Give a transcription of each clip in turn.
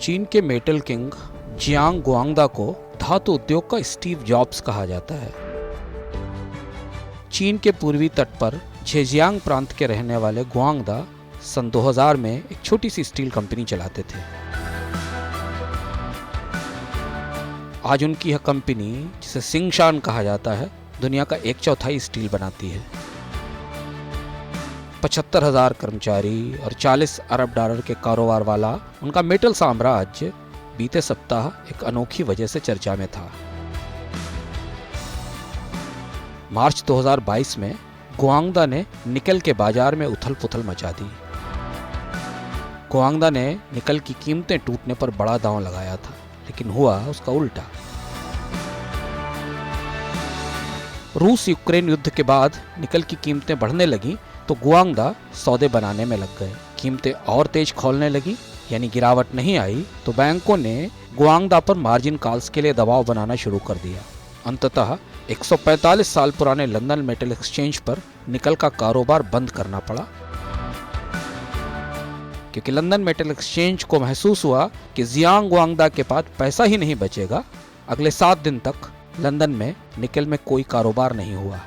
चीन के metal king Jiang गुआंगदा को धातु उद्योग का स्टीव जॉब्स कहा जाता है। चीन के पूर्वी तट पर झेजियांग प्रांत के रहने वाले गुआंगदा सन 2000 में एक छोटी सी स्टील कंपनी चलाते थे। आज उनकी यह कंपनी, जिसे सिंगशान कहा जाता है, दुनिया का 1/4 स्टील बनाती है। 75,000 कर्मचारी और 40 अरब डॉलर के कारोबार वाला उनका मेटल साम्राज्य बीते सप्ताह एक अनोखी वजह से चर्चा में था। मार्च 2022 में गुआंगदा ने निकल के बाजार में उथल पुथल मचा दी। गुआंगदा ने निकल की कीमतें टूटने पर बड़ा दांव लगाया था, लेकिन हुआ उसका उल्टा। रूस यूक्रेन युद्ध के बाद निकल की कीमतें बढ़ने लगी तो गुआंगदा सौदे बनाने में लग गए। कीमतें और तेज खौलने लगी, यानी गिरावट नहीं आई, तो बैंकों ने गुआंगदा पर मार्जिन कॉल्स के लिए दबाव बनाना शुरू कर दिया। अंततः 145 साल पुराने लंदन मेटल एक्सचेंज पर निकल का कारोबार बंद करना पड़ा, क्योंकि लंदन मेटल एक्सचेंज को महसूस हुआ कि जियांग गुआंगदा के पास पैसा ही नहीं बचेगा। अगले 7 दिन तक लंदन में निकल में कोई कारोबार नहीं हुआ।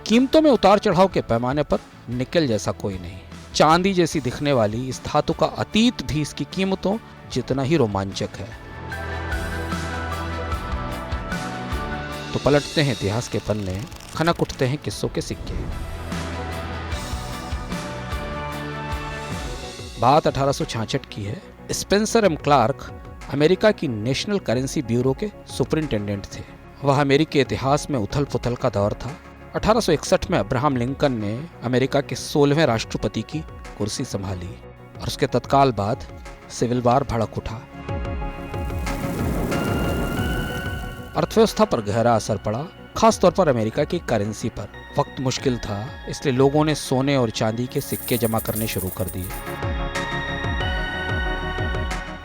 कीमतों में उतार चढ़ाव के पैमाने पर निकल जैसा कोई नहीं। चांदी जैसी दिखने वाली इस धातु का अतीत भी इसकी कीमतों जितना ही रोमांचक है। तो पलटते हैं इतिहास के पन्ने, खनक उठते हैं किस्सों के सिक्के। बात 1866 की है। स्पेंसर एम क्लार्क अमेरिका की नेशनल करेंसी ब्यूरो के सुपरिंटेंडेंट थे। वह अमेरिकी इतिहास में उथल पुथल का दौर था। 1861 में अब्राहम लिंकन ने अमेरिका के 16वें राष्ट्रपति की कुर्सी संभाली और उसके तत्काल बाद सिविल वार भड़क उठा। अर्थव्यवस्था पर गहरा असर पड़ा, खासतौर पर अमेरिका की करेंसी पर। वक्त मुश्किल था, इसलिए लोगों ने सोने और चांदी के सिक्के जमा करने शुरू कर दिए।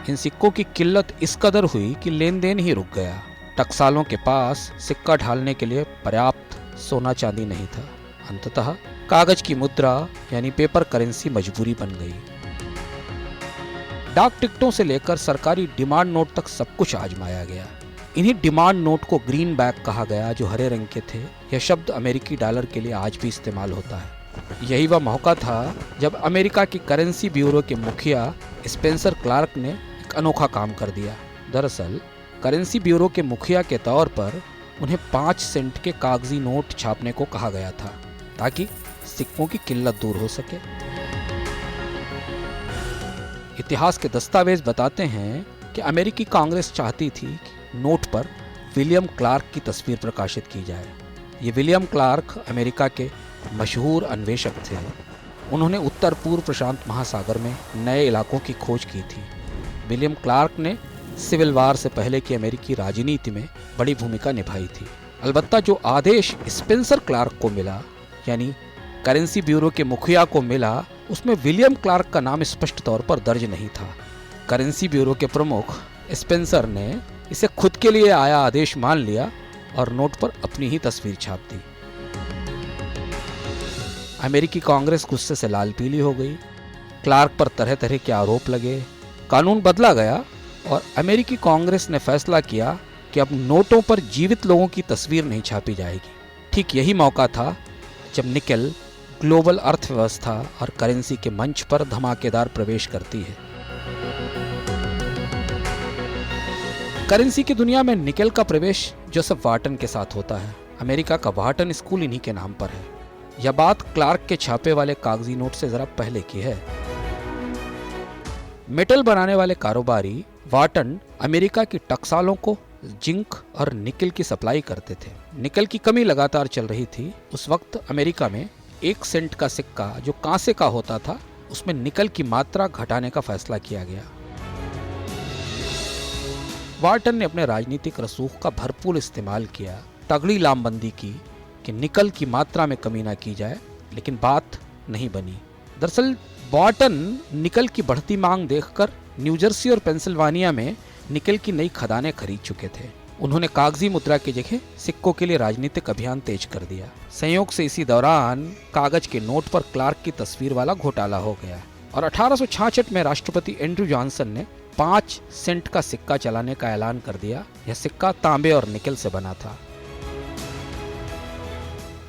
इन सिक्कों की किल्लत इस कदर हुई कि लेन देन ही रुक गया। टकसालों के पास सिक्का ढालने के लिए पर्याप्त सोना चांदी नहीं था। अंततः कागज की मुद्रा यानी पेपर करेंसी मजबूरी बन गई। डाक टिकटों से लेकर सरकारी डिमांड नोट तक सब कुछ आजमाया गया। इन्हीं डिमांड नोट को ग्रीन बैक कहा गया, जो हरे रंग के थे। यह शब्द अमेरिकी डॉलर के लिए आज भी इस्तेमाल होता है। यही वह मौका था जब अमेरिका की करेंसी ब्यूरो के मुखिया स्पेंसर क्लार्क ने एक अनोखा काम कर दिया। दरअसल करेंसी ब्यूरो के मुखिया के तौर पर उन्हें 5 सेंट के कागजी नोट छापने को कहा गया था, ताकि सिक्कों की किल्लत दूर हो सके। इतिहास के दस्तावेज बताते हैं कि अमेरिकी कांग्रेस चाहती थी कि नोट पर विलियम क्लार्क की तस्वीर प्रकाशित की जाए। ये विलियम क्लार्क अमेरिका के मशहूर अन्वेषक थे। उन्होंने उत्तर पूर्व प्रशांत महासागर में नए इलाकों की खोज की थी। विलियम क्लार्क ने सिविल वार से पहले की अमेरिकी राजनीति में बड़ी भूमिका निभाई थी। अलबत्ता जो आदेश स्पेंसर क्लार्क को मिला, यानी करेंसी ब्यूरो के मुखिया को मिला, उसमें विलियम क्लार्क का नाम स्पष्ट तौर पर दर्ज नहीं था। करेंसी ब्यूरो के प्रमुख स्पेंसर ने इसे खुद के लिए आया आदेश मान लिया और नोट पर अपनी ही तस्वीर छाप दी। अमेरिकी कांग्रेस गुस्से से लाल पीली हो गई। क्लार्क पर तरह तरह के आरोप लगे। कानून बदला गया और अमेरिकी कांग्रेस ने फैसला किया कि अब नोटों पर जीवित लोगों की तस्वीर नहीं छापी जाएगी। ठीक यही मौका था जब निकल ग्लोबल अर्थव्यवस्था और करेंसी के मंच पर धमाकेदार प्रवेश करती है। करेंसी की दुनिया में निकल का प्रवेश जोसेफ वार्टन के साथ होता है। अमेरिका का वार्टन स्कूल इन्हीं के नाम पर है। यह बात क्लार्क के छापे वाले कागजी नोट से जरा पहले की है। मेटल बनाने वाले कारोबारी वार्टन अमेरिका की टकसालों को जिंक और निकल की सप्लाई करते थे। निकल की कमी लगातार चल रही थी। उस वक्त अमेरिका में 1 सेंट का सिक्का जो कांसे का होता था, उसमें निकल की मात्रा घटाने का फैसला किया गया। वार्टन ने अपने राजनीतिक रसूख का भरपूर इस्तेमाल किया, तगड़ी लामबंदी की कि निकल की मात्रा में कमी ना की जाए, लेकिन बात नहीं बनी। दरअसल वार्टन निकल की बढ़ती मांग देखकर न्यू जर्सी और पेंसिल्वानिया में निकल की नई खदानें खरीद चुके थे। उन्होंने कागजी मुद्रा की जगह सिक्कों के लिए राजनीतिक अभियान तेज कर दिया। संयोग से इसी दौरान कागज के नोट पर क्लार्क की तस्वीर वाला घोटाला हो गया। और 1866 में राष्ट्रपति एंड्रू जॉनसन ने 5 सेंट का सिक्का चलाने का ऐलान कर दिया। यह सिक्का तांबे और निकल से बना था।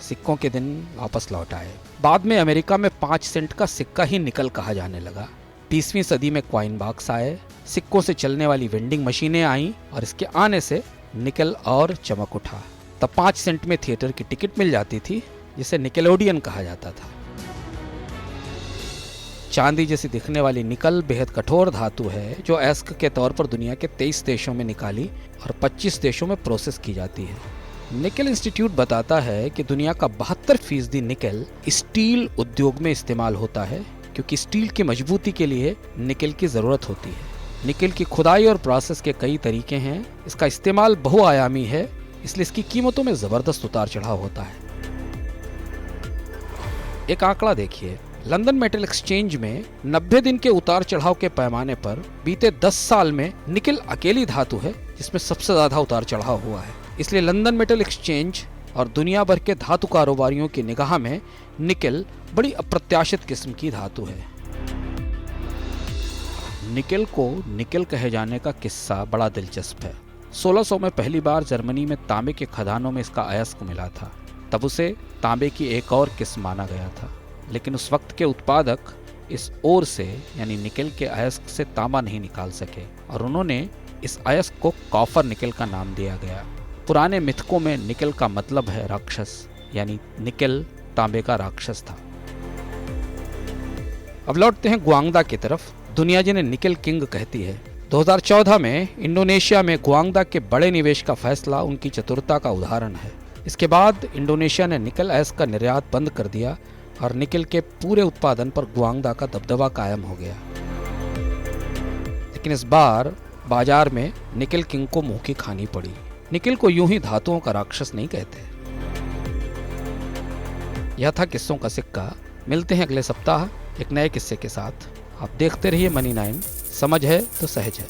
सिक्कों के दिन वापस लौट आए। बाद में अमेरिका में 5 सेंट का सिक्का ही निकल कहा जाने लगा। 20वीं सदी में कॉइन बॉक्स आए, सिक्कों से चलने वाली वेंडिंग मशीनें आईं और इसके आने से निकल और चमक उठा। तब 5 सेंट में थिएटर की टिकट मिल जाती थी, जिसे निकेलोडियन कहा जाता था। चांदी जैसी दिखने वाली निकल बेहद कठोर धातु है जो अयस्क के तौर पर दुनिया के 23 देशों में निकाली और 25 देशों में प्रोसेस की जाती है। निकेल इंस्टीट्यूट बताता है कि दुनिया का 72% निकेल स्टील उद्योग में इस्तेमाल होता है, क्योंकि स्टील की मजबूती के लिए निकेल की जरूरत होती है। निकेल की खुदाई और प्रोसेस के कई तरीके हैं। इसका इस्तेमाल बहुआयामी है, इसलिए इसकी कीमतों में जबरदस्त उतार चढ़ाव होता है। एक आंकड़ा देखिए, लंदन मेटल एक्सचेंज में 90 दिन के उतार चढ़ाव के पैमाने पर बीते 10 साल में निकेल अकेली धातु है जिसमें सबसे ज्यादा उतार चढ़ाव हुआ है। इसलिए लंदन मेटल एक्सचेंज और दुनिया भर के धातु कारोबारियों की निगाह में निकेल बड़ी अप्रत्याशित किस्म की धातु है। निकेल को निकेल कहे जाने का किस्सा बड़ा दिलचस्प है। 1600 में पहली बार जर्मनी में तांबे के खदानों में इसका अयस्क मिला था। तब उसे तांबे की एक और किस्म माना गया था, लेकिन उस वक्त के उत्पादक इस ओर से यानी निकेल के अयस्क से तांबा नहीं निकाल सके और उन्होंने इस अयस्क को कॉपर निकेल का नाम दिया गया। पुराने मिथकों में निकेल का मतलब है राक्षस, यानी निकेल तांबे का राक्षस था। अब लौटते हैं ग्वांगदा की तरफ। दुनिया जिन्हें निकेल किंग कहती है। 2014 में इंडोनेशिया में ग्वांगदा के बड़े निवेश का फैसला उनकी चतुरता का उदाहरण है। इसके बाद इंडोनेशिया ने निकेल अयस्क का निर्यात बंद कर दिया और निकेल के पूरे उत्पादन पर ग्वांगदा का दबदबा कायम हो गया। लेकिन इस बार बाजार में निकेल किंग को मुंह की खानी पड़ी। निकेल को यूं ही धातुओं का राक्षस नहीं कहते। यह था किस्सों का सिक्का। मिलते हैं अगले सप्ताह एक नए किस्से के साथ। आप देखते रहिए मनी 9। समझ है तो सहज है।